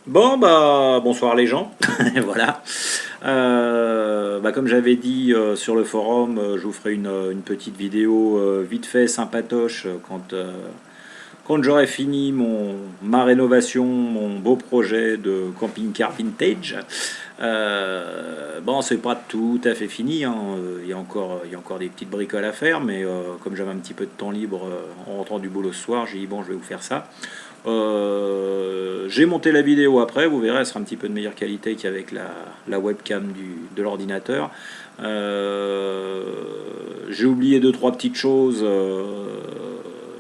Bon, bah, bonsoir les gens. Voilà. Comme j'avais dit sur le forum, je vous ferai une petite vidéo vite fait, sympatoche, quand j'aurai fini ma rénovation, mon beau projet de camping-car vintage. Bon, c'est pas tout à fait fini, hein. Il y a encore des petites bricoles à faire, mais comme j'avais un petit peu de temps libre en rentrant du boulot ce soir, j'ai dit bon, je vais vous faire ça. J'ai monté la vidéo après, vous verrez, elle sera un petit peu de meilleure qualité qu'avec la webcam de l'ordinateur. J'ai oublié deux trois petites choses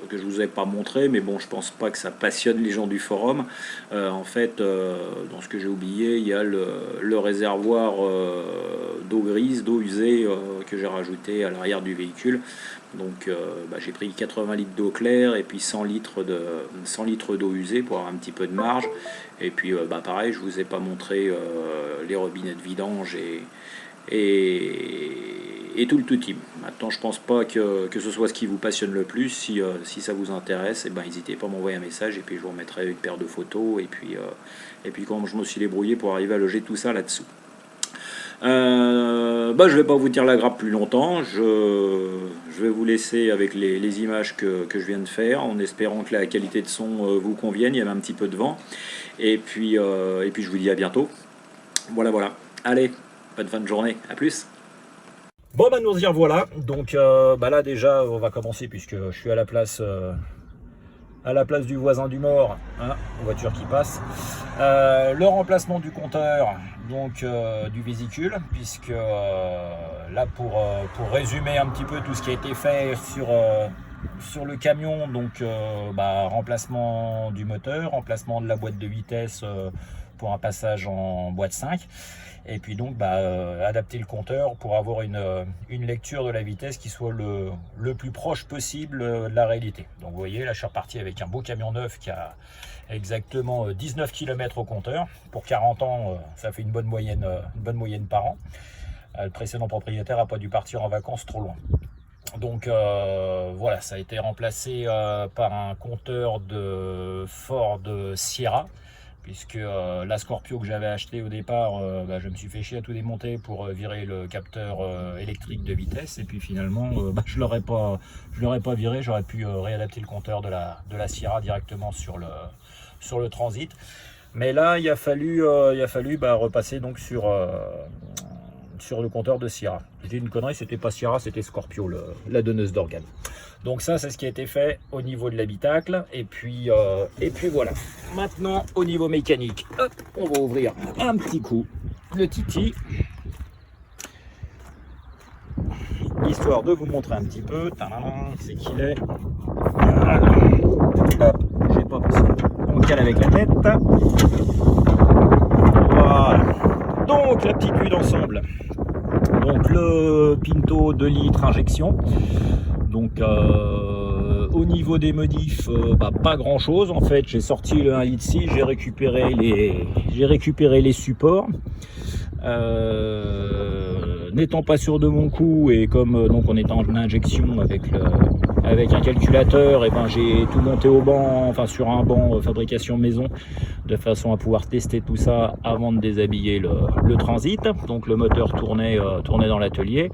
que je vous ai pas montré, mais bon, je pense pas que ça passionne les gens du forum. Dans ce que j'ai oublié, il y a le réservoir d'eau grise, d'eau usée que j'ai rajouté à l'arrière du véhicule. Donc j'ai pris 80 litres d'eau claire et puis 100 litres d'eau usée pour avoir un petit peu de marge. Et puis pareil, je vous ai pas montré les robinets de vidange et tout le tout team. Maintenant, je pense pas que ce soit ce qui vous passionne le plus. Si ça vous intéresse, n'hésitez pas à m'envoyer un message et puis je vous remettrai une paire de photos et puis comment je me suis débrouillé pour arriver à loger tout ça là-dessous. Je vais pas vous dire la grappe plus longtemps. Je vais vous laisser avec les images que je viens de faire, en espérant que la qualité de son vous convienne. Il y avait un petit peu de vent. Et puis je vous dis à bientôt. Voilà, voilà. Allez, bonne fin de journée. À plus. Bon, nous y revoilà. Donc là déjà, on va commencer puisque je suis à la place du voisin du mort, hein, voiture qui passe. Le remplacement du compteur, donc du vésicule, puisque là pour résumer un petit peu tout ce qui a été fait sur le camion, donc remplacement du moteur, remplacement de la boîte de vitesse pour un passage en boîte 5. Et puis donc adapter le compteur pour avoir une lecture de la vitesse qui soit le plus proche possible de la réalité. Donc vous voyez, là je suis reparti avec un beau camion neuf qui a exactement 19 km au compteur. Pour 40 ans, ça fait une bonne moyenne par an. Le précédent propriétaire n'a pas dû partir en vacances trop loin. Donc voilà, ça a été remplacé par un compteur de Ford Sierra, puisque la Scorpio que j'avais acheté au départ, je me suis fait chier à tout démonter pour virer le capteur électrique de vitesse, et puis finalement je l'aurais pas viré, j'aurais pu réadapter le compteur de la Sierra directement sur le Transit. Mais là il a fallu repasser donc sur le compteur de Sierra. Je dis une connerie, c'était pas Sierra, c'était Scorpio, la donneuse d'organes. Donc ça, c'est ce qui a été fait au niveau de l'habitacle. Et puis voilà. Maintenant, au niveau mécanique, hop, on va ouvrir un petit coup le Titi, histoire de vous montrer un petit peu. C'est qu'il est. Hop, j'ai pas possible. On cale avec la tête. Voilà. Donc la petite vue d'ensemble. Donc le Pinto 2 litres injection. Donc au niveau des modifs, pas grand chose en fait. J'ai sorti le 1,6 litre, j'ai récupéré les supports. N'étant pas sûr de mon coup et comme donc on est en injection avec un calculateur, et j'ai tout monté au banc, enfin sur un banc fabrication maison, de façon à pouvoir tester tout ça avant de déshabiller le Transit. Donc le moteur tournait dans l'atelier,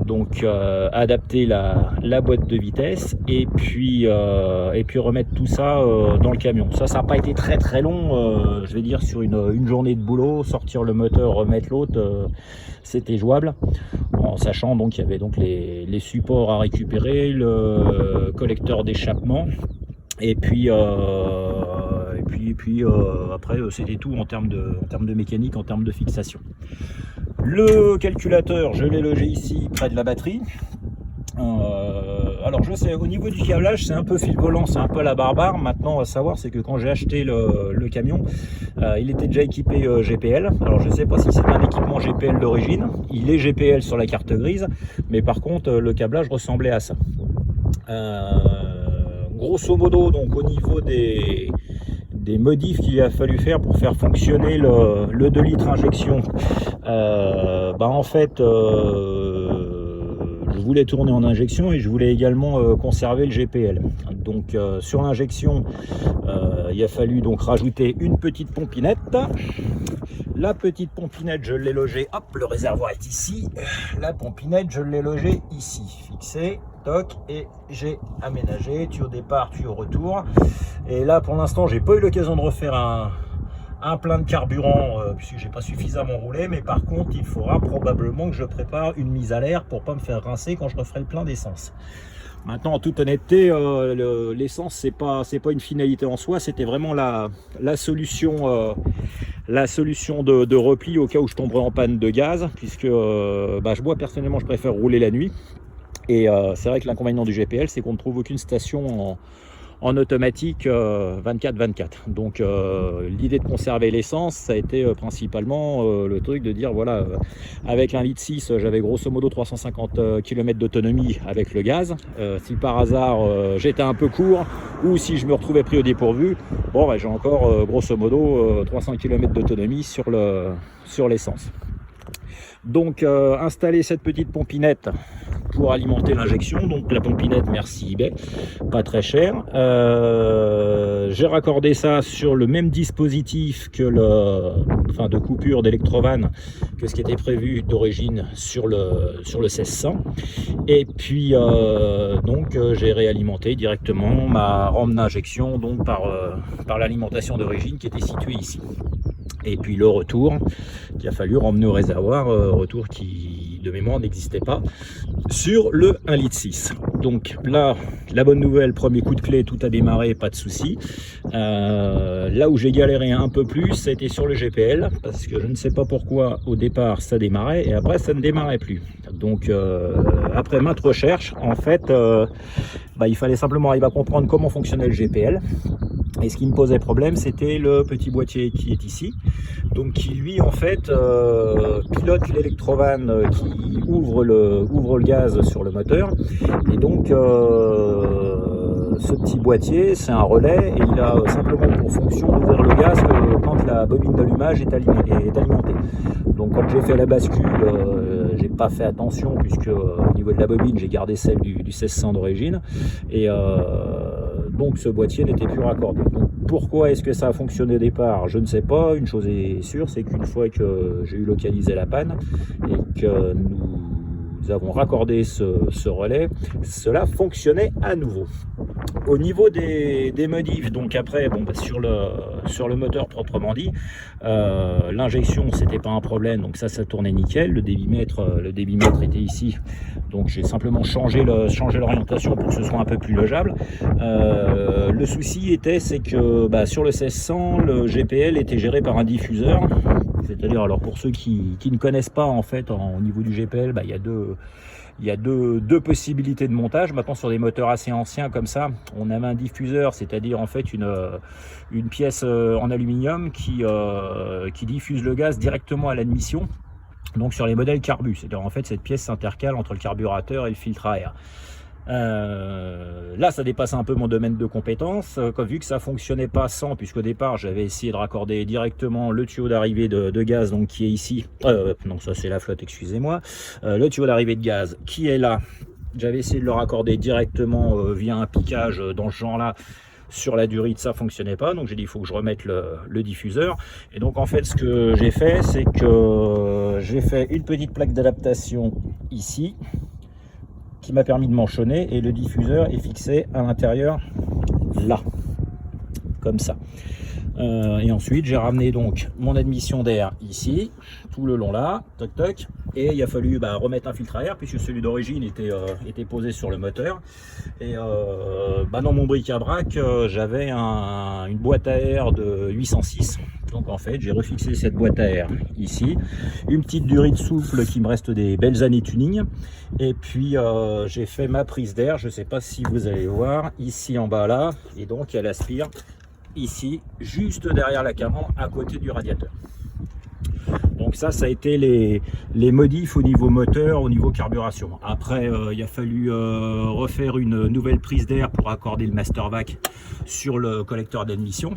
donc adapter la boîte de vitesse et puis remettre tout ça dans le camion. Ça n'a pas été très très long, je vais dire sur une journée de boulot, sortir le moteur, remettre l'autre, c'était jouable, en sachant donc qu'il y avait donc les supports à récupérer, le collecteur d'échappement, et puis après c'était tout en termes de mécanique, en termes de fixation. Le calculateur, je l'ai logé ici près de la batterie. Alors je sais, au niveau du câblage c'est un peu fil volant, c'est un peu la barbare. Maintenant à savoir, c'est que quand j'ai acheté le camion, il était déjà équipé GPL. Alors je sais pas si c'est un équipement GPL d'origine, il est GPL sur la carte grise, mais par contre le câblage ressemblait à ça. Grosso modo, donc au niveau des modifs qu'il a fallu faire pour faire fonctionner le 2 litres injection, je voulais tourner en injection et je voulais également conserver le GPL. Donc sur l'injection, il a fallu donc rajouter une petite pompinette. La petite pompinette, je l'ai logée, hop, le réservoir est ici. La pompinette, je l'ai logée ici, fixée, toc, et j'ai aménagé, tuyau départ, tuyau retour. Et là, pour l'instant, j'ai pas eu l'occasion de refaire un plein de carburant puisque j'ai pas suffisamment roulé, mais par contre, il faudra probablement que je prépare une mise à l'air pour pas me faire rincer quand je referai le plein d'essence. Maintenant, en toute honnêteté, l'essence, c'est pas une finalité en soi, c'était vraiment la solution de repli au cas où je tomberais en panne de gaz, puisque moi personnellement je préfère rouler la nuit. Et c'est vrai que l'inconvénient du GPL, c'est qu'on ne trouve aucune station en automatique 24/24. Donc l'idée de conserver l'essence, ça a été principalement le truc de dire voilà, avec un litre 6, j'avais grosso modo 350 km d'autonomie avec le gaz. Si par hasard j'étais un peu court ou si je me retrouvais pris au dépourvu, bon j'ai encore grosso modo 300 km d'autonomie sur l'essence. Donc installer cette petite pompinette pour alimenter l'injection, donc la pompinette merci eBay, pas très cher. J'ai raccordé ça sur le même dispositif que de coupure d'électrovanne que ce qui était prévu d'origine sur le 1600. Et puis donc j'ai réalimenté directement ma rampe d'injection donc par l'alimentation d'origine qui était située ici. Et puis le retour qu'il a fallu ramener au réservoir, retour qui de mémoire n'existait pas sur le 1,6 litre. Donc là, la bonne nouvelle, premier coup de clé, tout a démarré, pas de souci. Là où j'ai galéré un peu plus, ça a été sur le GPL, parce que je ne sais pas pourquoi au départ ça démarrait et après ça ne démarrait plus. Donc après maintes recherches, en fait, il fallait simplement arriver à comprendre comment fonctionnait le GPL. Et ce qui me posait problème, c'était le petit boîtier qui est ici, donc qui lui en fait pilote l'électrovanne qui ouvre le gaz sur le moteur. Et donc ce petit boîtier, c'est un relais et il a simplement pour fonction d'ouvrir le gaz quand la bobine d'allumage est alimentée. Donc quand j'ai fait la bascule, j'ai pas fait attention puisque au niveau de la bobine, j'ai gardé celle du 1600 d'origine et donc ce boîtier n'était plus raccordé. Donc, pourquoi est-ce que ça a fonctionné au départ? Je ne sais pas. Une chose est sûre, c'est qu'une fois que j'ai eu localisé la panne et que nous avons raccordé ce relais, cela fonctionnait à nouveau. Au niveau des modifs, donc après, sur le moteur proprement dit, l'injection c'était pas un problème, donc ça tournait nickel. Le débitmètre était ici, donc j'ai simplement changé l'orientation pour que ce soit un peu plus logeable. Le souci c'est que sur le 1600, le GPL était géré par un diffuseur. C'est-à-dire, alors pour ceux qui ne connaissent pas en fait au niveau du GPL, il y a deux possibilités de montage. Maintenant, sur des moteurs assez anciens comme ça, on avait un diffuseur, c'est-à-dire en fait une pièce en aluminium qui diffuse le gaz directement à l'admission. Donc sur les modèles Carbu, c'est-à-dire en fait cette pièce s'intercale entre le carburateur et le filtre à air. Là ça dépasse un peu mon domaine de compétence, vu que ça fonctionnait pas sans, puisqu'au départ j'avais essayé de raccorder directement le tuyau d'arrivée de gaz donc qui est ici, non ça c'est la flotte, excusez-moi, le tuyau d'arrivée de gaz qui est là, j'avais essayé de le raccorder directement via un piquage dans ce genre là. Sur la durite ça fonctionnait pas, donc j'ai dit il faut que je remette le diffuseur. Et donc en fait ce que j'ai fait, c'est que j'ai fait une petite plaque d'adaptation ici qui m'a permis de manchonner, et le diffuseur est fixé à l'intérieur là, comme ça. Et ensuite j'ai ramené donc mon admission d'air ici, tout le long là, toc toc, et il a fallu remettre un filtre à air puisque celui d'origine était posé sur le moteur. Et dans mon bric-à-brac j'avais une boîte à air de 806. Donc en fait j'ai refixé cette boîte à air ici, une petite durite souple qui me reste des belles années tuning, et puis j'ai fait ma prise d'air, je ne sais pas si vous allez voir, ici en bas là, et donc elle aspire ici, juste derrière la calandre, à côté du radiateur. Donc Donc ça a été les modifs au niveau moteur, au niveau carburation. Après, il a fallu refaire une nouvelle prise d'air pour accorder le master vac sur le collecteur d'admission.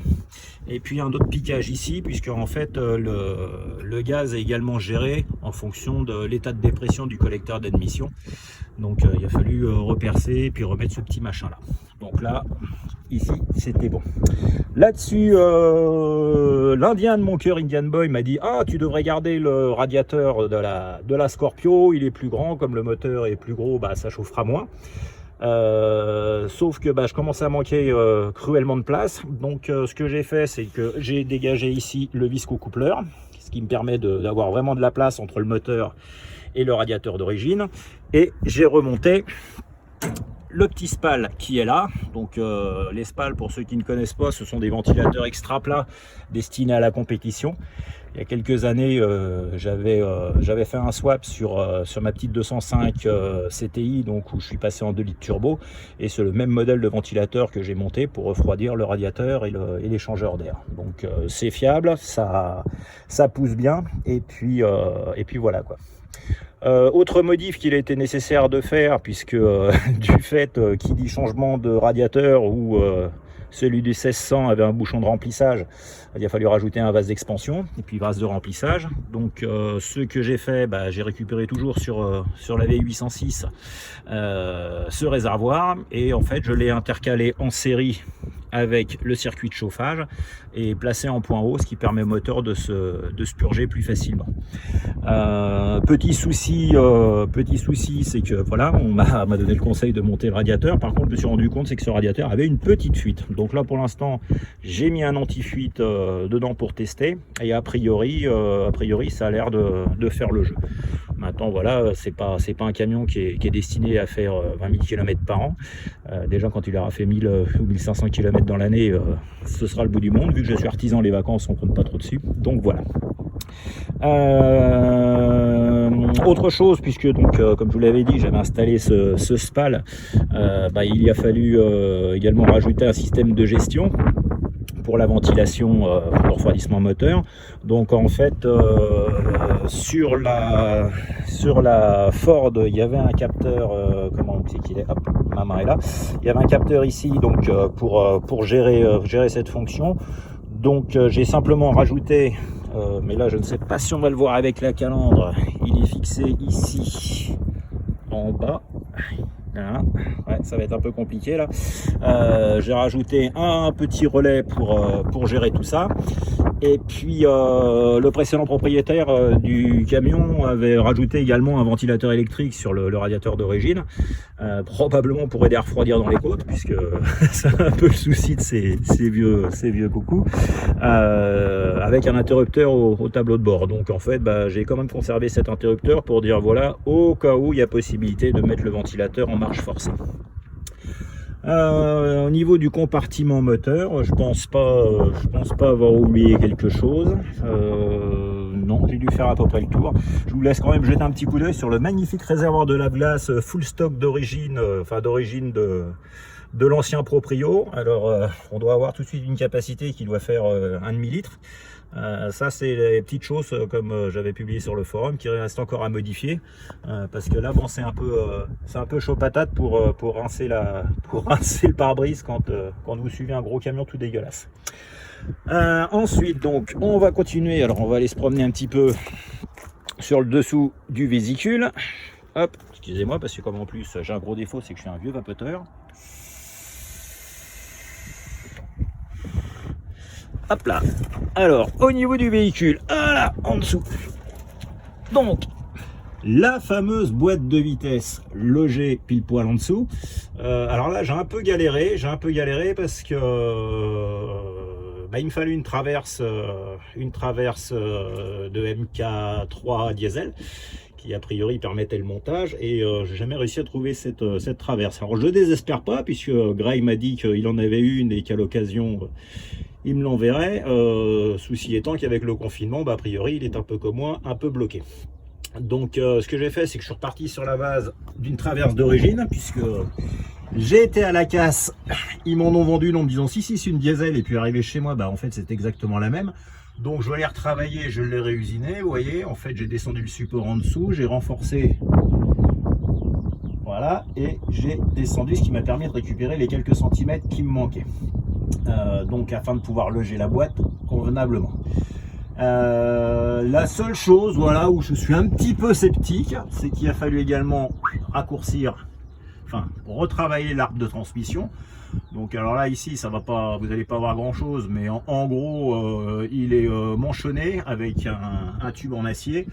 Et puis un autre piquage ici, puisque en fait le gaz est également géré en fonction de l'état de dépression du collecteur d'admission. Donc il a fallu repercer et puis remettre ce petit machin là. Donc là, ici, c'était bon. Là-dessus, l'Indien de mon cœur, Indian Boy, m'a dit: ah, tu devrais garder le radiateur de la Scorpio, il est plus grand, comme le moteur est plus gros, bah, ça chauffera moins. Sauf que bah, je commençais à manquer cruellement de place. Donc ce que j'ai fait, c'est que j'ai dégagé ici le visco-coupleur, ce qui me permet d'avoir vraiment de la place entre le moteur et le radiateur d'origine. Et j'ai remonté le petit SPAL qui est là. Donc les SPAL, pour ceux qui ne connaissent pas, ce sont des ventilateurs extra plats destinés à la compétition. Il y a quelques années, j'avais fait un swap sur ma petite 205 CTI, donc où je suis passé en 2 litres turbo, et c'est le même modèle de ventilateur que j'ai monté pour refroidir le radiateur et l'échangeur d'air. Donc c'est fiable, ça pousse bien, et puis voilà quoi. Autre modif qu'il a été nécessaire de faire, puisque du fait qui dit changement de radiateur ou celui du 1600 avait un bouchon de remplissage, il a fallu rajouter un vase d'expansion et puis vase de remplissage. Donc ce que j'ai fait, bah, j'ai récupéré toujours sur la V806 ce réservoir, et en fait je l'ai intercalé en série avec le circuit de chauffage et placé en point haut, ce qui permet au moteur de se purger plus facilement. Petit souci, c'est que voilà, on m'a donné le conseil de monter le radiateur. Par contre, je me suis rendu compte, c'est que ce radiateur avait une petite fuite. Donc là, pour l'instant, j'ai mis un anti-fuite dedans pour tester, et a priori ça a l'air de faire le jeu. Maintenant, voilà, c'est pas un camion qui est destiné à faire 20 000 km par an. Déjà, quand il aura fait 1000 ou 1500 km dans l'année, ce sera le bout du monde. Vu que je suis artisan, les vacances, on compte pas trop dessus. Donc voilà. Autre chose, puisque donc comme je vous l'avais dit, j'avais installé ce SPAL, bah, il a fallu également rajouter un système de gestion pour la ventilation, pour le refroidissement moteur. Donc en fait sur la Ford, il y avait un capteur, comment c'est qu'il est, hop, ma main est là, il y avait un capteur ici, donc pour gérer cette fonction. Donc j'ai simplement rajouté, mais là je ne sais pas si on va le voir avec la calandre, il est fixé ici en bas. Voilà. Ouais, ça va être un peu compliqué là. J'ai rajouté un petit relais pour gérer tout ça. Et puis le précédent propriétaire du camion avait rajouté également un ventilateur électrique sur le radiateur d'origine, probablement pour aider à refroidir dans les côtes, puisque c'est un peu le souci de ces vieux coucous, avec un interrupteur au tableau de bord. Donc en fait, bah, j'ai quand même conservé cet interrupteur pour dire voilà, au cas où il y a possibilité de mettre le ventilateur en marche forcée. Au niveau du compartiment moteur, je pense pas avoir oublié quelque chose. Non, j'ai dû faire à peu près le tour. Je vous laisse quand même jeter un petit coup d'œil sur le magnifique réservoir de lave-glace full stock d'origine, de l'ancien proprio. Alors on doit avoir tout de suite une capacité qui doit faire 1,5 litre. Ça c'est les petites choses comme j'avais publié sur le forum qui reste encore à modifier, parce que là bon, c'est un peu chaud patate pour rincer le pare-brise quand vous suivez un gros camion tout dégueulasse. Ensuite donc on va continuer, alors on va aller se promener un petit peu sur le dessous du vésicule. Hop, excusez-moi, parce que comme en plus j'ai un gros défaut, c'est que je suis un vieux vapoteur. Hop là. Alors au niveau du véhicule, voilà, en dessous, donc la fameuse boîte de vitesse logée pile poil en dessous. Alors là j'ai un peu galéré parce que il me fallait une traverse de MK3 diesel qui a priori permettait le montage, et j'ai jamais réussi à trouver cette traverse. Alors je désespère pas, puisque Gray m'a dit qu'il en avait une et qu'à l'occasion il me l'enverrait. Souci étant qu'avec le confinement, a priori il est un peu comme moi, un peu bloqué. Donc ce que j'ai fait, c'est que je suis reparti sur la base d'une traverse d'origine, puisque J'ai été à la casse, ils m'en ont vendu en me disant si c'est une diesel, et puis arrivé chez moi, bah en fait c'est exactement la même. Donc je vais les retravailler, je l'ai réusiné, vous voyez, en fait j'ai descendu le support en dessous, j'ai renforcé, voilà, et j'ai descendu, ce qui m'a permis de récupérer les quelques centimètres qui me manquaient. Donc afin de pouvoir loger la boîte convenablement. La seule chose, voilà, où je suis un petit peu sceptique, c'est qu'il a fallu également raccourcir, enfin retravailler l'arbre de transmission. Donc alors là ici ça va pas, vous n'allez pas voir grand chose, mais en gros il est manchonné avec un tube en acier.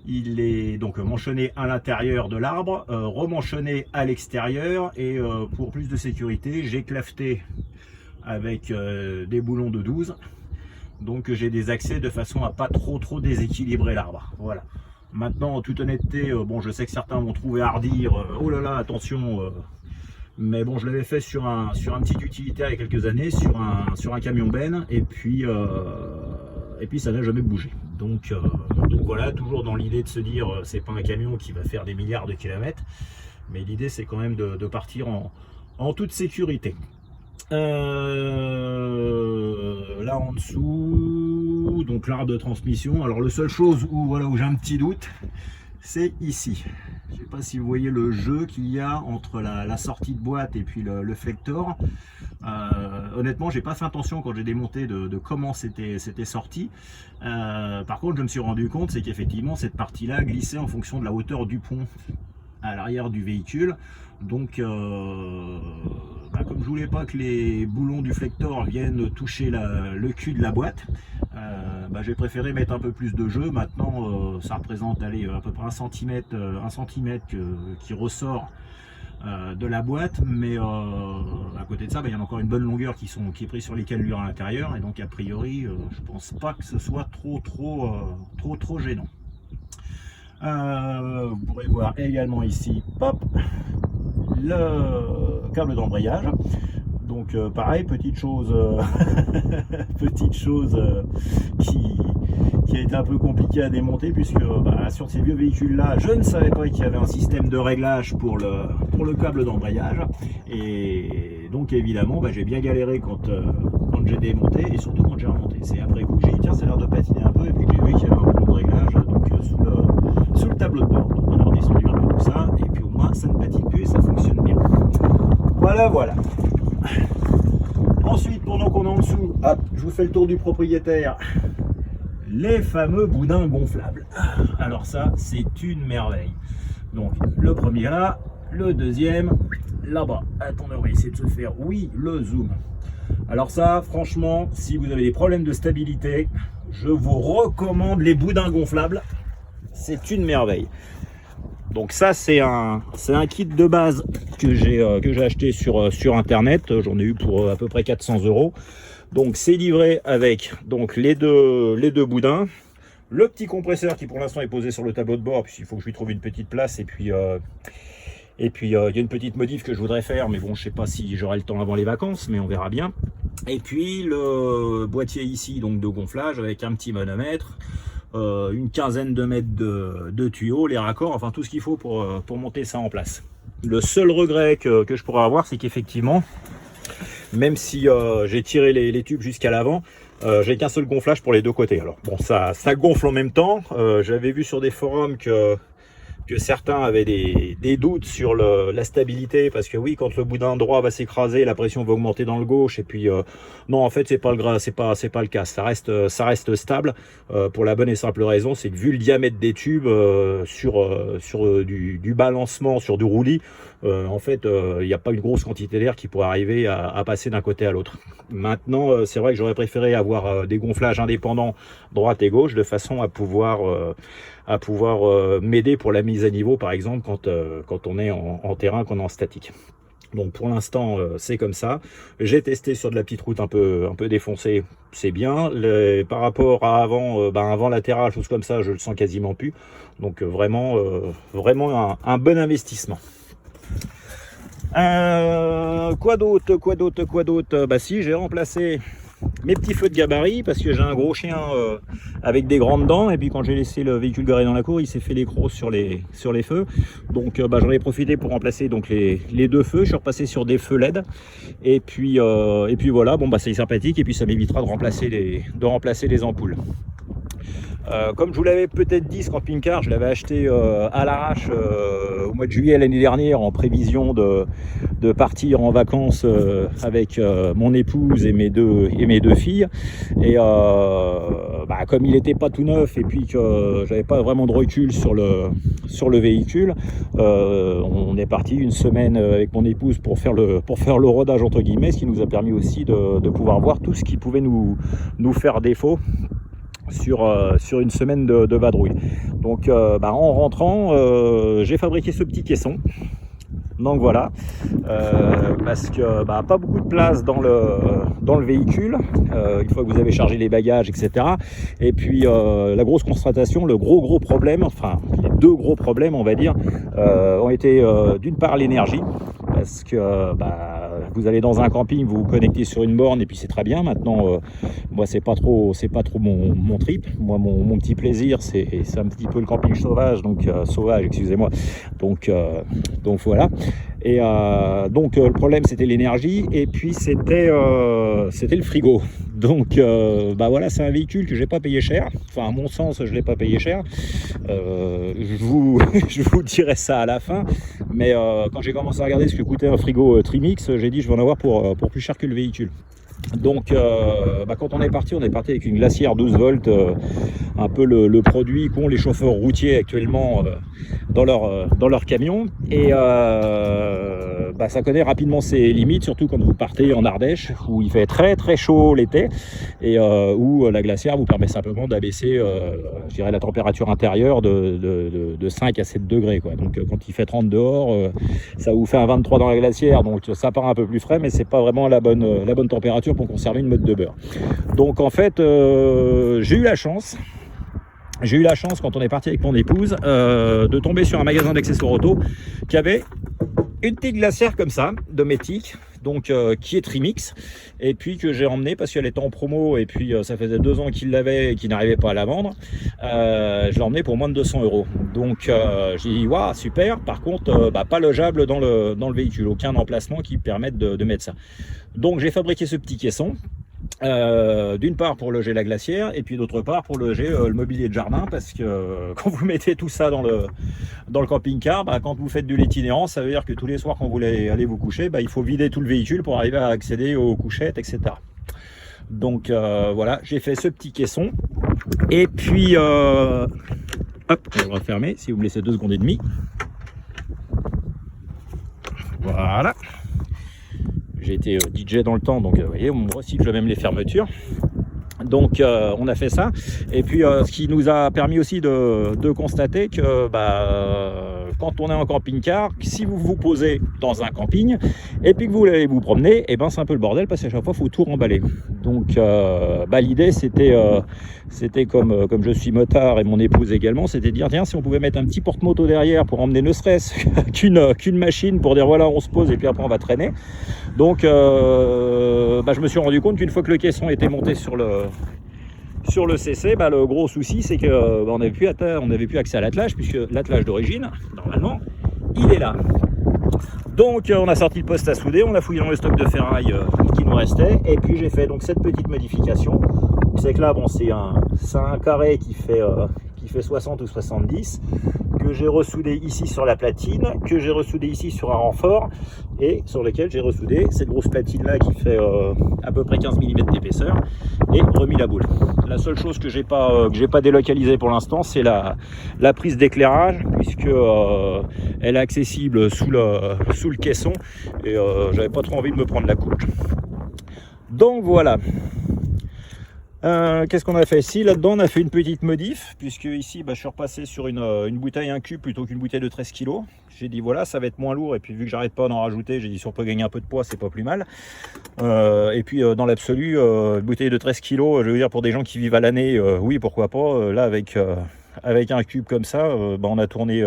Il est donc manchonné à l'intérieur de l'arbre, remanchonné à l'extérieur, et pour plus de sécurité j'ai claveté avec des boulons de 12. Donc j'ai des accès de façon à pas trop déséquilibrer l'arbre. Voilà. Maintenant, en toute honnêteté, bon, je sais que certains vont trouver hardi, oh là là, attention, mais bon, je l'avais fait sur un petit utilitaire il y a quelques années, sur un camion benne, et puis ça n'a jamais bougé. Donc voilà, toujours dans l'idée de se dire, c'est pas un camion qui va faire des milliards de kilomètres, mais l'idée c'est quand même de partir en toute sécurité. Là en dessous, donc l'arbre de transmission. Alors la seule chose où j'ai un petit doute, c'est ici. Je sais pas si vous voyez le jeu qu'il y a entre la sortie de boîte et puis le flector. Honnêtement, j'ai pas fait attention quand j'ai démonté de comment c'était sorti. Par contre, je me suis rendu compte, c'est qu'effectivement cette partie-là glissait en fonction de la hauteur du pont à l'arrière du véhicule. Donc comme je voulais pas que les boulons du flector viennent toucher le cul de la boîte, j'ai préféré mettre un peu plus de jeu. Maintenant ça représente à peu près 1 centimètre qui ressort de la boîte, mais à côté de ça il y en a encore une bonne longueur qui est prise sur les cannelures à l'intérieur, et donc a priori je pense pas que ce soit trop gênant. Vous pourrez voir également ici, hop, le câble d'embrayage. Donc pareil, petite chose qui a été un peu compliquée à démonter, puisque sur ces vieux véhicules là je ne savais pas qu'il y avait un système de réglage pour le câble d'embrayage, et donc évidemment j'ai bien galéré quand j'ai démonté, et surtout quand j'ai remonté. C'est après coup que j'ai dit tiens, ça a l'air de patiner un peu, et puis j'ai vu qu'il y avait un bouton de réglage donc sous le tableau de bord. Donc on a redescendu un peu tout ça, et puis au moins ça ne patine plus et ça fonctionne bien. Voilà. Ensuite, pendant qu'on est en dessous, hop, je vous fais le tour du propriétaire. Les fameux boudins gonflables. Alors ça, c'est une merveille. Donc le premier là, le deuxième là-bas. Attendez, on va essayer de se faire, oui, le zoom. Alors ça, franchement, si vous avez des problèmes de stabilité, je vous recommande les boudins gonflables. C'est une merveille. Donc ça, c'est un kit de base que j'ai acheté sur internet. J'en ai eu pour à peu près 400 €. Donc c'est livré avec donc les deux boudins, le petit compresseur qui pour l'instant est posé sur le tableau de bord, puisqu'il faut que je lui trouve une petite place, et puis il y a une petite modif que je voudrais faire, mais bon, je sais pas si j'aurai le temps avant les vacances, mais on verra bien. Et puis le boîtier ici, donc de gonflage, avec un petit manomètre, une quinzaine de mètres de tuyaux, les raccords, enfin tout ce qu'il faut pour monter ça en place. Le seul regret que je pourrais avoir, c'est qu'effectivement, même si j'ai tiré les tubes jusqu'à l'avant, j'ai qu'un seul gonflage pour les deux côtés. Alors bon, ça gonfle en même temps. J'avais vu sur des forums que certains avaient des doutes sur la stabilité, parce que oui, quand le boudin droit va s'écraser, la pression va augmenter dans le gauche, et puis non, en fait c'est pas le cas, ça reste stable, pour la bonne et simple raison, c'est que vu le diamètre des tubes, sur du balancement, sur du roulis, en fait il n'y a pas une grosse quantité d'air qui pourrait arriver à passer d'un côté à l'autre. Maintenant c'est vrai que j'aurais préféré avoir des gonflages indépendants droite et gauche, de façon à pouvoir m'aider pour la mise à niveau, par exemple quand on est en terrain, qu'on est en statique. Donc pour l'instant c'est comme ça. J'ai testé sur de la petite route un peu défoncée, c'est bien. Par rapport à avant, avant latéral, choses comme ça, je le sens quasiment plus. Donc vraiment un bon investissement. Quoi d'autre? Si, j'ai remplacé mes petits feux de gabarit, parce que j'ai un gros chien avec des grandes dents, et puis quand j'ai laissé le véhicule garé dans la cour, il s'est fait les crocs sur les feux. Donc j'en ai profité pour remplacer donc les deux feux. Je suis repassé sur des feux LED, et puis voilà, bon c'est sympathique, et puis ça m'évitera de remplacer les ampoules. Comme je vous l'avais peut-être dit, ce camping-car, je l'avais acheté à l'arrache au mois de juillet l'année dernière, en prévision de partir en vacances avec mon épouse et mes deux filles. Et comme il n'était pas tout neuf, et puis que j'avais pas vraiment de recul sur le véhicule, on est parti une semaine avec mon épouse pour faire le rodage entre guillemets, ce qui nous a permis aussi de pouvoir voir tout ce qui pouvait nous faire défaut sur une semaine de vadrouille. Donc en rentrant, j'ai fabriqué ce petit caisson. Donc voilà, parce que pas beaucoup de place dans le véhicule, une fois que vous avez chargé les bagages, etc. Et puis la grosse constatation, le gros problème, enfin les deux gros problèmes on va dire, ont été d'une part l'énergie, parce que vous allez dans un camping, vous vous connectez sur une borne et puis c'est très bien. Maintenant moi c'est pas trop mon trip. Moi mon petit plaisir c'est un petit peu le camping sauvage, excusez-moi, donc voilà. Et donc le problème c'était l'énergie, et puis c'était le frigo. Donc voilà, c'est un véhicule que j'ai pas payé cher, enfin à mon sens je l'ai pas payé cher, je vous dirai ça à la fin, mais quand j'ai commencé à regarder ce que coûtait un frigo Trimix, j'ai dit je vais en avoir pour plus cher que le véhicule. Donc quand on est parti avec une glacière 12 volts, un peu le produit qu'ont les chauffeurs routiers actuellement dans leur camion, et ça connaît rapidement ses limites, surtout quand vous partez en Ardèche où il fait très très chaud l'été, et où la glacière vous permet simplement d'abaisser je dirais la température intérieure de 5 à 7 degrés quoi. Donc quand il fait 30 dehors, ça vous fait un 23 dans la glacière, donc ça part un peu plus frais, mais c'est pas vraiment la bonne température pour conserver une meute de beurre. Donc en fait j'ai eu la chance quand on est parti avec mon épouse de tomber sur un magasin d'accessoires auto qui avait une petite glacière comme ça, dométique, donc qui est Trimix, et puis que j'ai emmené parce qu'elle était en promo, et puis ça faisait 2 ans qu'il l'avait et qu'il n'arrivait pas à la vendre. Je l'ai emmené pour moins de 200 €. Donc j'ai dit waouh super, par contre pas logeable dans le véhicule, aucun emplacement qui permette de mettre ça. Donc j'ai fabriqué ce petit caisson. D'une part pour loger la glacière, et puis d'autre part pour loger le mobilier de jardin, parce que quand vous mettez tout ça dans le camping-car, quand vous faites de l'itinérance, ça veut dire que tous les soirs quand vous voulez aller vous coucher, il faut vider tout le véhicule pour arriver à accéder aux couchettes, etc. Donc voilà, j'ai fait ce petit caisson, et puis hop, je vais refermer si vous me laissez 2 secondes et demie. Voilà. J'ai été DJ dans le temps, donc vous voyez, on recycle même les fermetures. Donc on a fait ça, et puis ce qui nous a permis aussi de constater que quand on est en camping-car, si vous vous posez dans un camping et puis que vous allez vous promener, et c'est un peu le bordel, parce qu'à chaque fois il faut tout remballer. Donc l'idée c'était comme je suis motard et mon épouse également, c'était de dire tiens, si on pouvait mettre un petit porte-moto derrière pour emmener ne serait-ce qu'une machine, pour dire voilà on se pose et puis après on va traîner. Donc je me suis rendu compte qu'une fois que le caisson était monté sur le CC, le gros souci c'est que on n'avait plus accès à l'attelage, puisque l'attelage d'origine normalement il est là. Donc on a sorti le poste à souder, on a fouillé dans le stock de ferraille qui nous restait, et puis j'ai fait donc cette petite modification. C'est que là c'est un carré qui fait 60 ou 70, que j'ai ressoudé ici sur la platine, que j'ai ressoudé ici sur un renfort, et sur lequel j'ai ressoudé cette grosse platine là qui fait à peu près 15 mm d'épaisseur, et remis la boule. La seule chose que j'ai pas délocalisé pour l'instant, c'est la prise d'éclairage, puisque elle est accessible sous le caisson, et j'avais pas trop envie de me prendre la couche. Donc voilà. Qu'est-ce qu'on a fait ici? Là-dedans on a fait une petite modif, puisque ici je suis repassé sur une bouteille 1 cube plutôt qu'une bouteille de 13 kg. J'ai dit voilà, ça va être moins lourd, et puis vu que j'arrête pas d'en rajouter, j'ai dit si on peut gagner un peu de poids, c'est pas plus mal. Et puis dans l'absolu, bouteille de 13 kg, je veux dire, pour des gens qui vivent à l'année, oui pourquoi pas. Là avec un cube comme ça, on a tourné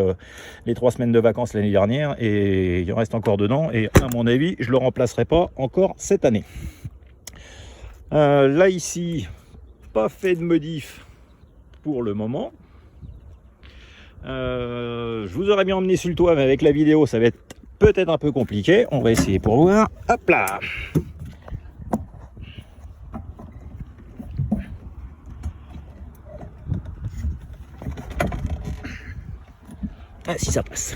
les 3 semaines de vacances l'année dernière, et il en reste encore dedans, et à mon avis je le remplacerai pas encore cette année. Là ici, pas fait de modif pour le moment. Je vous aurais bien emmené sur le toit, mais avec la vidéo ça va être peut-être un peu compliqué. On va essayer pour voir. Hop là. Ah, si ça passe.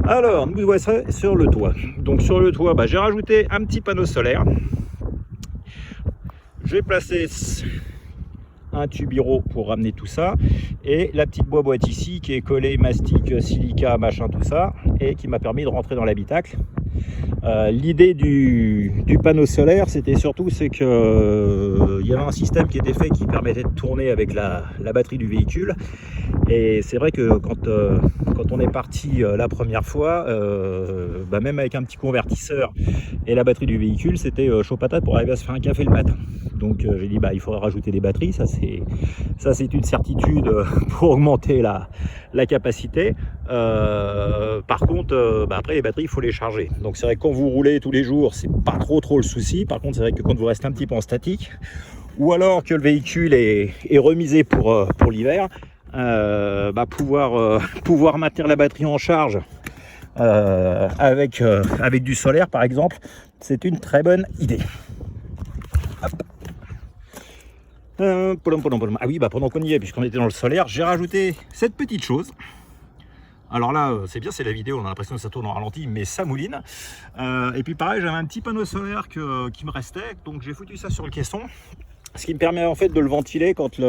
Alors, nous voici sur le toit. Donc sur le toit, j'ai rajouté un petit panneau solaire. J'ai placé un tubiro pour ramener tout ça et la petite boîte ici qui est collée mastic, silica, machin, tout ça, et qui m'a permis de rentrer dans l'habitacle. L'idée du panneau solaire, c'était surtout que il y avait un système qui était fait qui permettait de tourner avec la batterie du véhicule. Et c'est vrai que quand on est parti la première fois, même avec un petit convertisseur et la batterie du véhicule, c'était chaud patate pour arriver à se faire un café le matin. Donc j'ai dit il faudrait rajouter des batteries, ça c'est une certitude pour augmenter la capacité. Par contre, après les batteries il faut les charger. Donc c'est vrai que quand vous roulez tous les jours, c'est pas trop le souci. Par contre c'est vrai que quand vous restez un petit peu en statique, ou alors que le véhicule est remisé pour l'hiver, pouvoir maintenir la batterie en charge avec du solaire par exemple, c'est une très bonne idée. Hop. Ah oui, pendant qu'on y est, puisqu'on était dans le solaire, j'ai rajouté cette petite chose. Alors là, c'est bien, c'est la vidéo, on a l'impression que ça tourne en ralenti, mais ça mouline. Et puis pareil, j'avais un petit panneau solaire qui me restait, donc j'ai foutu ça sur le caisson, ce qui me permet en fait de le ventiler quand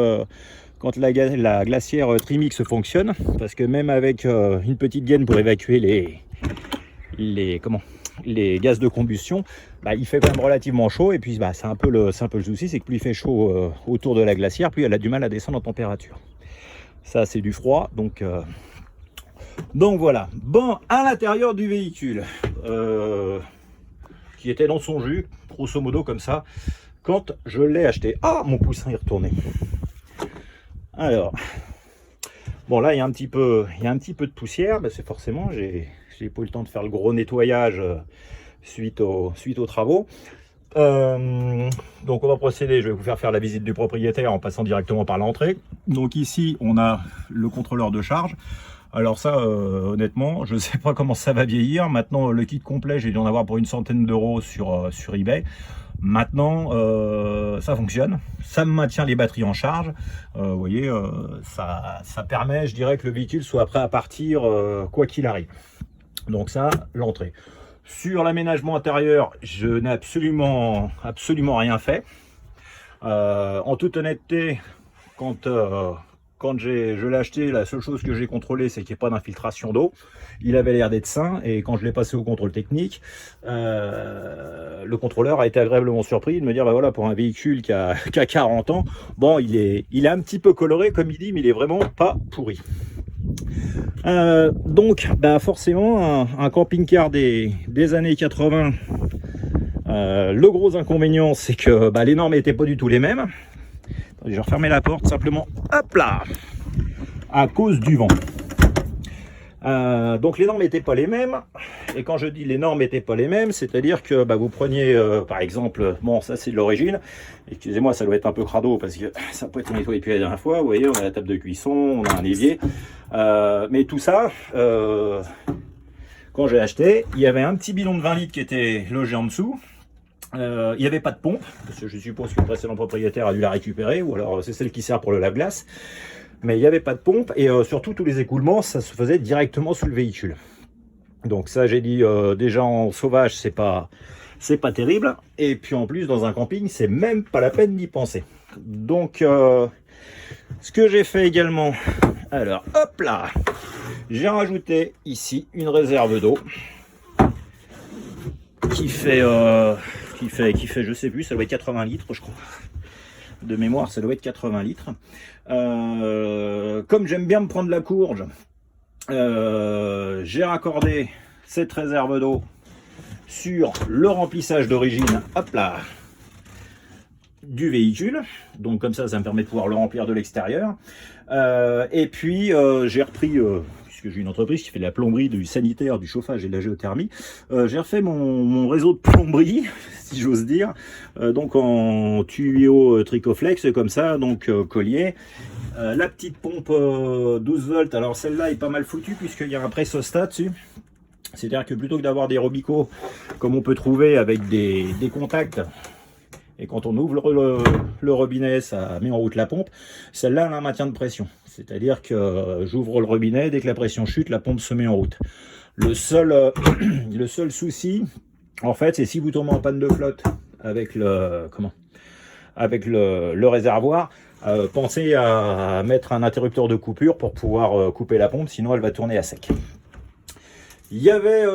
la glacière Trimix fonctionne, parce que même avec une petite gaine pour évacuer les gaz de combustion, il fait quand même relativement chaud. Et puis c'est un peu le souci, c'est que plus il fait chaud autour de la glacière, plus elle a du mal à descendre en température. Ça c'est du froid, donc voilà. Bon, à l'intérieur du véhicule, qui était dans son jus, grosso modo comme ça, quand je l'ai acheté. Ah, mon coussin est retourné. Alors, bon là il y a un petit peu de poussière, c'est forcément, j'ai pas eu le temps de faire le gros nettoyage suite aux travaux. Donc on va procéder, je vais vous faire la visite du propriétaire en passant directement par l'entrée. Donc ici on a le contrôleur de charge. Alors ça, honnêtement, je ne sais pas comment ça va vieillir. Maintenant, le kit complet, j'ai dû en avoir pour une centaine d'euros sur eBay. Maintenant, ça fonctionne. Ça me maintient les batteries en charge. Vous voyez, ça permet, je dirais, que le véhicule soit prêt à partir quoi qu'il arrive. Donc ça, l'entrée. Sur l'aménagement intérieur, je n'ai absolument rien fait. En toute honnêteté, quand je l'ai acheté, la seule chose que j'ai contrôlée, c'est qu'il n'y ait pas d'infiltration d'eau. Il avait l'air d'être sain, et quand je l'ai passé au contrôle technique, le contrôleur a été agréablement surpris de me dire, voilà, pour un véhicule qui a 40 ans, bon, il est un petit peu coloré, comme il dit, mais il est vraiment pas pourri. Donc, forcément, un camping-car des années 80, le gros inconvénient, c'est que les normes n'étaient pas du tout les mêmes. Je vais refermer la porte simplement, hop là, à cause du vent. Donc les normes n'étaient pas les mêmes, et quand je dis les normes n'étaient pas les mêmes, c'est-à-dire que vous preniez par exemple, bon ça c'est de l'origine, excusez-moi ça doit être un peu crado parce que ça n'a pas été nettoyé depuis la dernière fois, vous voyez on a la table de cuisson, on a un évier, mais tout ça, quand j'ai acheté, il y avait un petit bidon de 20 litres qui était logé en dessous. Il n'y avait pas de pompe, parce que je suppose que le précédent propriétaire a dû la récupérer, ou alors c'est celle qui sert pour le lave-glace. Mais il n'y avait pas de pompe, et surtout tous les écoulements, ça se faisait directement sous le véhicule. Donc ça j'ai dit, déjà en sauvage, c'est pas terrible, et puis en plus dans un camping, c'est même pas la peine d'y penser. Donc ce que j'ai fait également, alors hop là, j'ai rajouté ici une réserve d'eau, qui fait, je sais plus, ça doit être 80 litres je crois. De mémoire, ça doit être 80 litres. Comme j'aime bien me prendre la courge, j'ai raccordé cette réserve d'eau sur le remplissage d'origine, hop là, du véhicule. Donc comme ça me permet de pouvoir le remplir de l'extérieur. Et puis j'ai repris, puisque j'ai une entreprise qui fait de la plomberie, du sanitaire, du chauffage et de la géothermie. J'ai refait mon réseau de plomberie, si j'ose dire, donc en tuyau Tricoflex comme ça, donc collier. La petite pompe 12 volts, alors celle-là est pas mal foutue puisqu'il y a un pressostat dessus. C'est-à-dire que plutôt que d'avoir des robicots comme on peut trouver avec des contacts, et quand on ouvre le robinet, ça met en route la pompe, celle-là elle a un maintien de pression. C'est-à-dire que j'ouvre le robinet, dès que la pression chute, la pompe se met en route. Le seul souci, en fait, c'est si vous tombez en panne de flotte avec le réservoir, pensez à mettre un interrupteur de coupure pour pouvoir couper la pompe, sinon elle va tourner à sec. Il n'y avait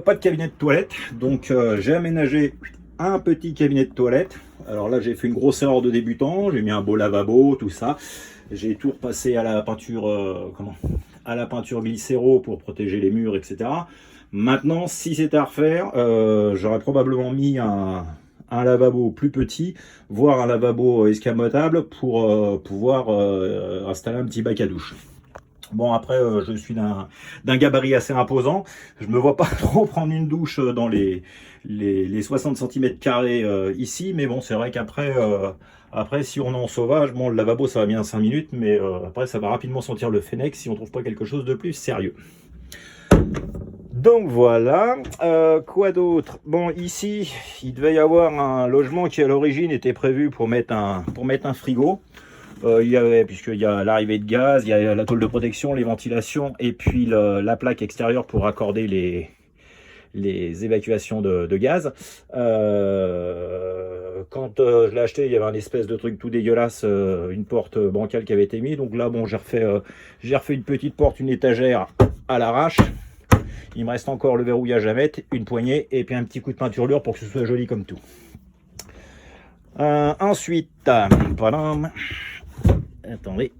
pas de cabinet de toilette, donc j'ai aménagé un petit cabinet de toilette. Alors là, j'ai fait une grosse erreur de débutant, j'ai mis un beau lavabo, tout ça. J'ai tout repassé à la peinture, à la peinture glycéro pour protéger les murs, etc. Maintenant, si c'était à refaire, j'aurais probablement mis un lavabo plus petit, voire un lavabo escamotable pour pouvoir installer un petit bac à douche. Bon, après, je suis d'un gabarit assez imposant. Je me vois pas trop prendre une douche dans les 60 cm² ici. Mais bon, c'est vrai qu'après, si on est en sauvage, bon, le lavabo, ça va bien 5 minutes. Mais après, ça va rapidement sentir le fennec si on trouve pas quelque chose de plus sérieux. Donc voilà, quoi d'autre? Bon, ici, il devait y avoir un logement qui à l'origine était prévu pour mettre un frigo. Il y avait, puisqu'il y a l'arrivée de gaz, il y a la tôle de protection, les ventilations et puis la plaque extérieure pour raccorder les évacuations de gaz. Quand je l'ai acheté, il y avait un espèce de truc tout dégueulasse, une porte bancale qui avait été mise. Donc là, bon, j'ai refait une petite porte, une étagère à l'arrache. Il me reste encore le verrouillage à mettre, une poignée et puis un petit coup de peinturlure pour que ce soit joli comme tout. Ensuite, attendez,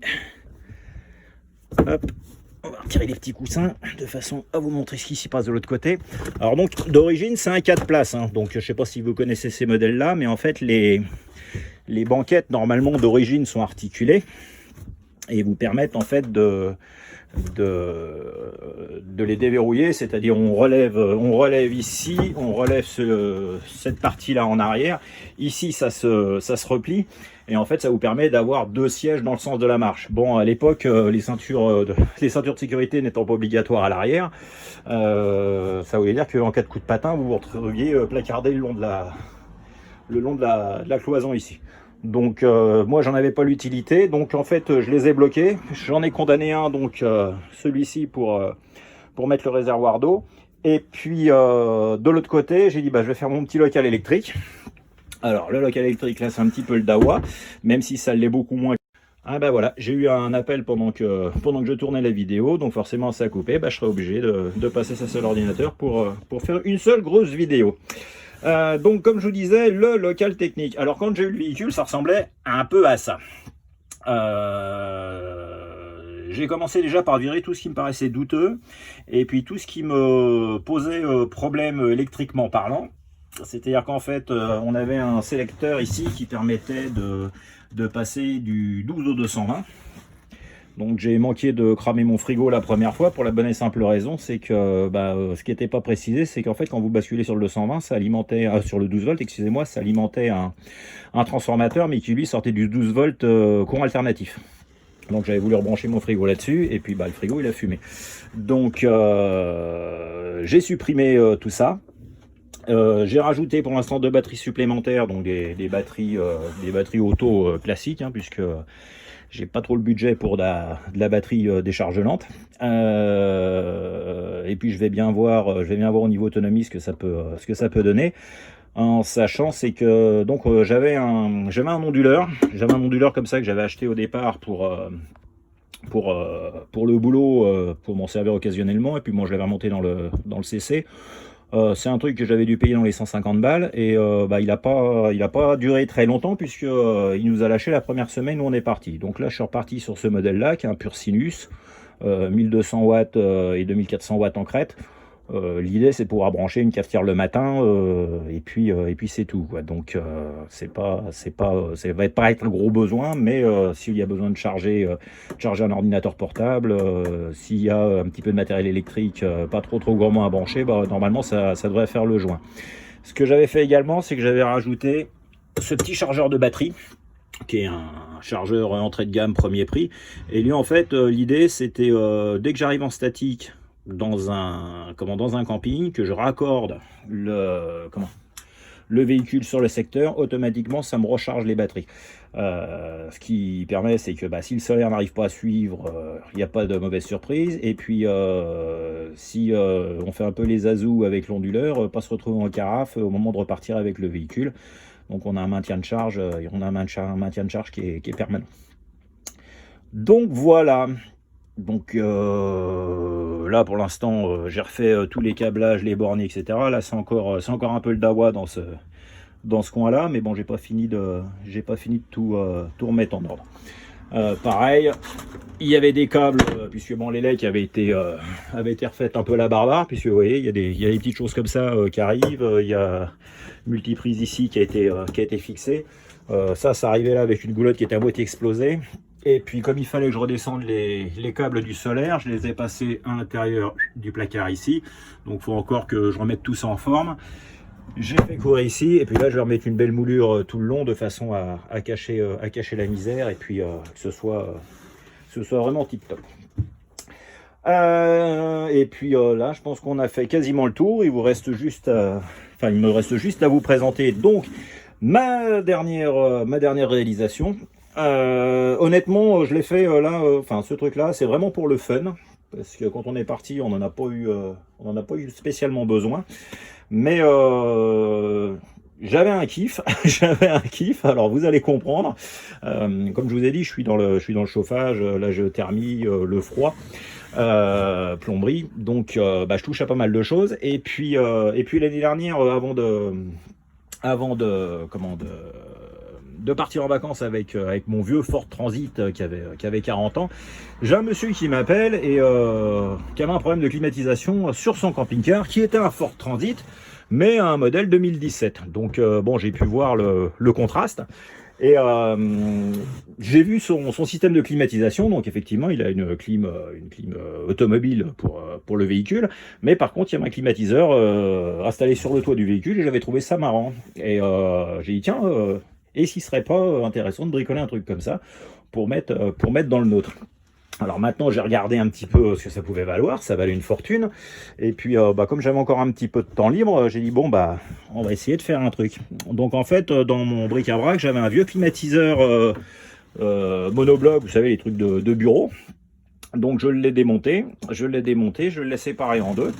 hop, on va retirer les petits coussins de façon à vous montrer ce qui s'y passe de l'autre côté. Alors donc d'origine c'est un 4 places, hein. Donc je sais pas si vous connaissez ces modèles là, mais en fait les banquettes normalement d'origine sont articulées et vous permettent en fait de les déverrouiller, c'est-à-dire on relève ici, on relève cette partie là en arrière, ici ça se replie et en fait ça vous permet d'avoir 2 sièges dans le sens de la marche. Bon, à l'époque les ceintures de sécurité n'étant pas obligatoires à l'arrière, ça voulait dire qu'en cas de coup de patin vous vous retrouviez placardé le long de la cloison ici. Donc moi j'en avais pas l'utilité, donc en fait je les ai bloqués. J'en ai condamné un, donc celui-ci pour mettre le réservoir d'eau. Et puis de l'autre côté j'ai dit bah je vais faire mon petit local électrique. Alors le local électrique là c'est un petit peu le Dawa, même si ça l'est beaucoup moins. Ah bah voilà, j'ai eu un appel pendant que je tournais la vidéo, donc forcément ça a coupé, bah, je serai obligé de passer ça sur l'ordinateur pour faire une seule grosse vidéo. Donc comme je vous disais, le local technique. Alors quand j'ai eu le véhicule, ça ressemblait un peu à ça. J'ai commencé déjà par virer tout ce qui me paraissait douteux, et puis tout ce qui me posait problème électriquement parlant. C'est-à-dire qu'en fait, on avait un sélecteur ici qui permettait de passer du 12 au 220. Donc j'ai manqué de cramer mon frigo la première fois pour la bonne et simple raison, c'est que ce qui n'était pas précisé, c'est qu'en fait quand vous basculez sur le 220, ça alimentait, sur le 12 volts, excusez-moi, ça alimentait un transformateur, mais qui lui sortait du 12 volts courant alternatif. Donc j'avais voulu rebrancher mon frigo là-dessus, et puis le frigo il a fumé. Donc j'ai supprimé tout ça. J'ai rajouté pour l'instant 2 batteries supplémentaires, donc des batteries auto classiques, hein, puisque j'ai pas trop le budget pour de la batterie déchargelante. Et puis je vais bien voir au niveau autonomie ce que ça peut donner. En sachant, c'est que donc j'avais un onduleur comme ça que j'avais acheté au départ pour le boulot, pour m'en servir occasionnellement, et puis moi je l'avais remonté dans le CC. C'est un truc que j'avais dû payer dans les 150 balles, et il a pas duré très longtemps, puisque il nous a lâché la première semaine où on est parti. Donc là je suis reparti sur ce modèle là qui est un pur sinus, 1200 watts et 2400 watts en crête. L'idée c'est de pouvoir brancher une cafetière le matin et puis c'est tout, quoi. Donc ça va être pas être un gros besoin, mais s'il y a besoin de charger un ordinateur portable, s'il y a un petit peu de matériel électrique pas trop gourmand à brancher, bah, normalement ça devrait faire le joint. Ce que j'avais fait également, c'est que j'avais rajouté ce petit chargeur de batterie qui est un chargeur entrée de gamme premier prix, et lui en fait l'idée c'était dès que j'arrive en statique dans un camping, que je raccorde le véhicule sur le secteur, automatiquement ça me recharge les batteries. Ce qui permet, c'est que si le solaire n'arrive pas à suivre, il n'y a pas de mauvaise surprise. Et puis si on fait un peu les azous avec l'onduleur, pas se retrouver en carafe au moment de repartir avec le véhicule. Donc on a un maintien de charge, qui est permanent. Donc voilà. Donc là pour l'instant j'ai refait tous les câblages, les bornes, etc. Là c'est encore un peu le dawa dans ce coin là, mais bon j'ai pas fini de tout remettre en ordre. Pareil, il y avait des câbles, puisque bon les legs avaient été refaites un peu à la barbare, puisque vous voyez il y a des petites choses comme ça qui arrivent. Il y a une multiprise ici qui a été fixée. Ça arrivait là avec une goulotte qui était à moitié explosée. Et puis comme il fallait que je redescende les câbles du solaire, je les ai passés à l'intérieur du placard ici. Donc il faut encore que je remette tout ça en forme. J'ai fait courir ici, et puis là je vais remettre une belle moulure tout le long de façon à cacher la misère, et puis que ce soit vraiment tip top. Et puis là je pense qu'on a fait quasiment le tour. Il me reste juste à vous présenter donc ma dernière réalisation. Honnêtement je l'ai fait ce truc là c'est vraiment pour le fun, parce que quand on est parti on n'en a pas eu spécialement besoin, mais j'avais un kiff alors vous allez comprendre. Comme je vous ai dit, je suis dans le chauffage, la géothermie, le froid, plomberie, donc je touche à pas mal de choses. Et puis l'année dernière, avant de partir en vacances avec mon vieux Ford Transit qui avait 40 ans, j'ai un monsieur qui m'appelle et qui avait un problème de climatisation sur son camping-car, qui était un Ford Transit mais un modèle 2017. Donc bon, j'ai pu voir le contraste, et j'ai vu son système de climatisation. Donc effectivement il a une clim automobile pour le véhicule, mais par contre il y a un climatiseur installé sur le toit du véhicule, et j'avais trouvé ça marrant, et j'ai dit tiens, et s'il serait pas intéressant de bricoler un truc comme ça pour mettre dans le nôtre. Alors maintenant j'ai regardé un petit peu ce que ça pouvait valoir, ça valait une fortune, et puis comme j'avais encore un petit peu de temps libre, j'ai dit bon on va essayer de faire un truc. Donc en fait dans mon bric-à-brac j'avais un vieux climatiseur monobloc, vous savez les trucs de bureau. Donc je l'ai démonté, je l'ai séparé en deux,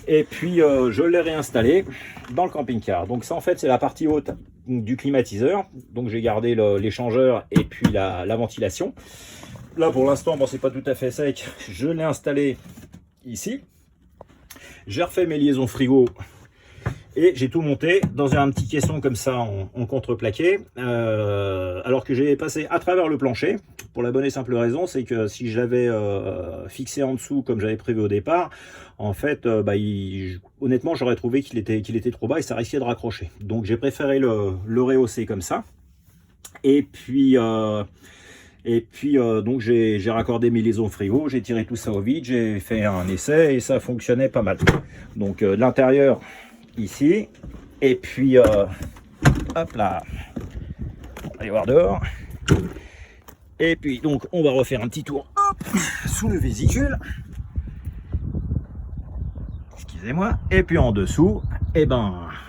et puis je l'ai réinstallé dans le camping-car. Donc ça en fait c'est la partie haute du climatiseur. Donc j'ai gardé l'échangeur et puis la ventilation. Là pour l'instant bon c'est pas tout à fait sec, je l'ai installé ici. J'ai refait mes liaisons frigo et j'ai tout monté dans un petit caisson comme ça en contreplaqué, alors que j'ai passé à travers le plancher, pour la bonne et simple raison, c'est que si j'avais fixé en dessous comme j'avais prévu au départ, en fait honnêtement j'aurais trouvé qu'il était trop bas et ça risquait de raccrocher. Donc j'ai préféré le rehausser comme ça. Et puis donc j'ai raccordé mes liaisons frigo, j'ai tiré tout ça au vide, j'ai fait un essai et ça fonctionnait pas mal. Donc l'intérieur ici, et puis hop là, on va aller voir dehors, et puis donc on va refaire un petit tour sous le vésicule, excusez-moi, et puis en dessous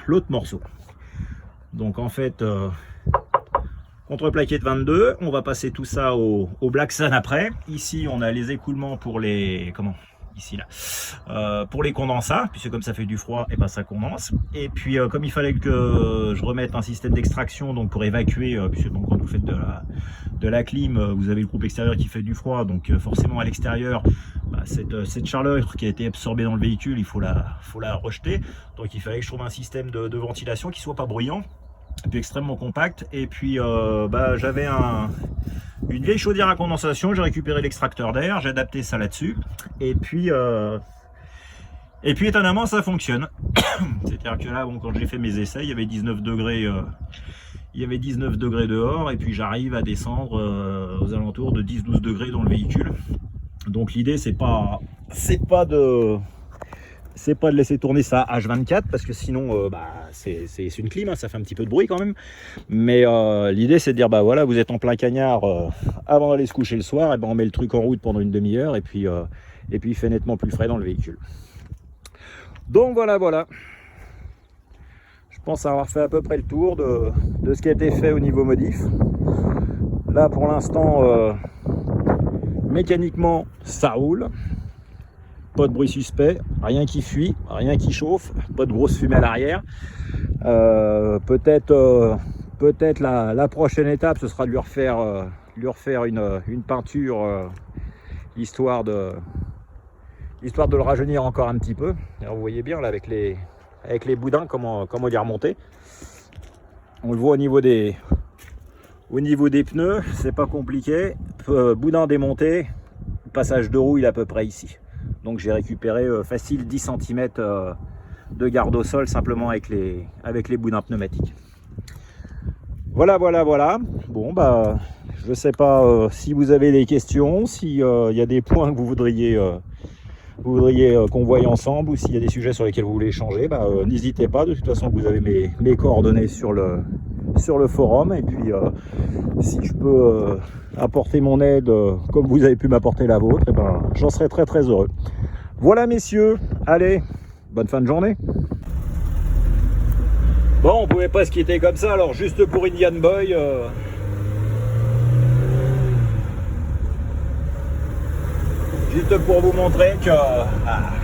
l'autre morceau. Donc en fait contreplaqué de 22, on va passer tout ça au Black Sun après. Ici on a les écoulements pour les pour les condensats, puisque comme ça fait du froid, et ça condense. Et puis comme il fallait que je remette un système d'extraction, donc pour évacuer, puisque donc, quand vous faites de la clim, vous avez le groupe extérieur qui fait du froid, donc forcément à l'extérieur cette chaleur qui a été absorbée dans le véhicule, il faut la rejeter. Donc il fallait que je trouve un système de ventilation qui soit pas bruyant et puis extrêmement compact. Et puis j'avais une vieille chaudière à condensation, j'ai récupéré l'extracteur d'air, j'ai adapté ça là-dessus, et puis Et puis étonnamment ça fonctionne. C'est-à-dire que là, bon, quand j'ai fait mes essais, il y avait 19 degrés. Il y avait 19 degrés dehors et puis j'arrive à descendre aux alentours de 10-12 degrés dans le véhicule. Donc l'idée c'est pas de laisser tourner ça H24 parce que sinon c'est une clim, hein, ça fait un petit peu de bruit quand même. Mais l'idée c'est de dire bah voilà, vous êtes en plein cagnard avant d'aller se coucher le soir, et ben on met le truc en route pendant une demi-heure et puis il fait nettement plus frais dans le véhicule. Donc voilà. Je pense avoir fait à peu près le tour de ce qui a été fait au niveau modif. Là pour l'instant mécaniquement ça roule. Pas de bruit suspect, rien qui fuit, rien qui chauffe, pas de grosse fumée à l'arrière. Peut-être la prochaine étape, ce sera de lui refaire une peinture, histoire de le rajeunir encore un petit peu. Alors vous voyez bien là avec les boudins comment il est remonté. On le voit au niveau des pneus, c'est pas compliqué. Boudin démonté, passage de roue il est à peu près ici. Donc j'ai récupéré facile 10 cm de garde au sol simplement avec les boudins pneumatiques. Voilà. Bon bah je sais pas si vous avez des questions, s'il y a des points que vous voudriez qu'on voie ensemble, ou s'il y a des sujets sur lesquels vous voulez échanger, n'hésitez pas. De toute façon vous avez mes coordonnées sur le forum, et puis si je peux apporter mon aide comme vous avez pu m'apporter la vôtre, j'en serai très très heureux. Voilà messieurs, allez, bonne fin de journée. Bon, on pouvait pas se quitter comme ça, alors juste pour Indian Boy, juste pour vous montrer que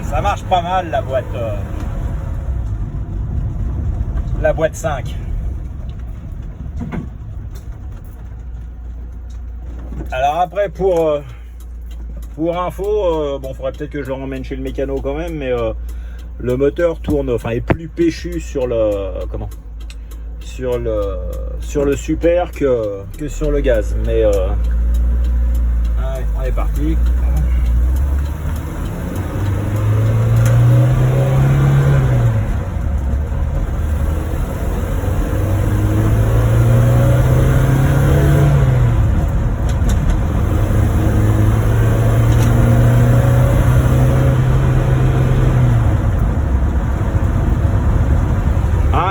ça marche pas mal la boîte 5. Alors après pour info, bon, faudrait peut-être que je le ramène chez le mécano quand même, mais le moteur tourne, enfin est plus péchu sur le super que sur le gaz. Mais allez, on est parti.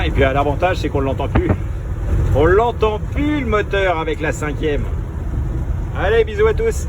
Et puis l'avantage c'est qu'on l'entend plus. On l'entend plus le moteur avec la 5e. Allez, bisous à tous.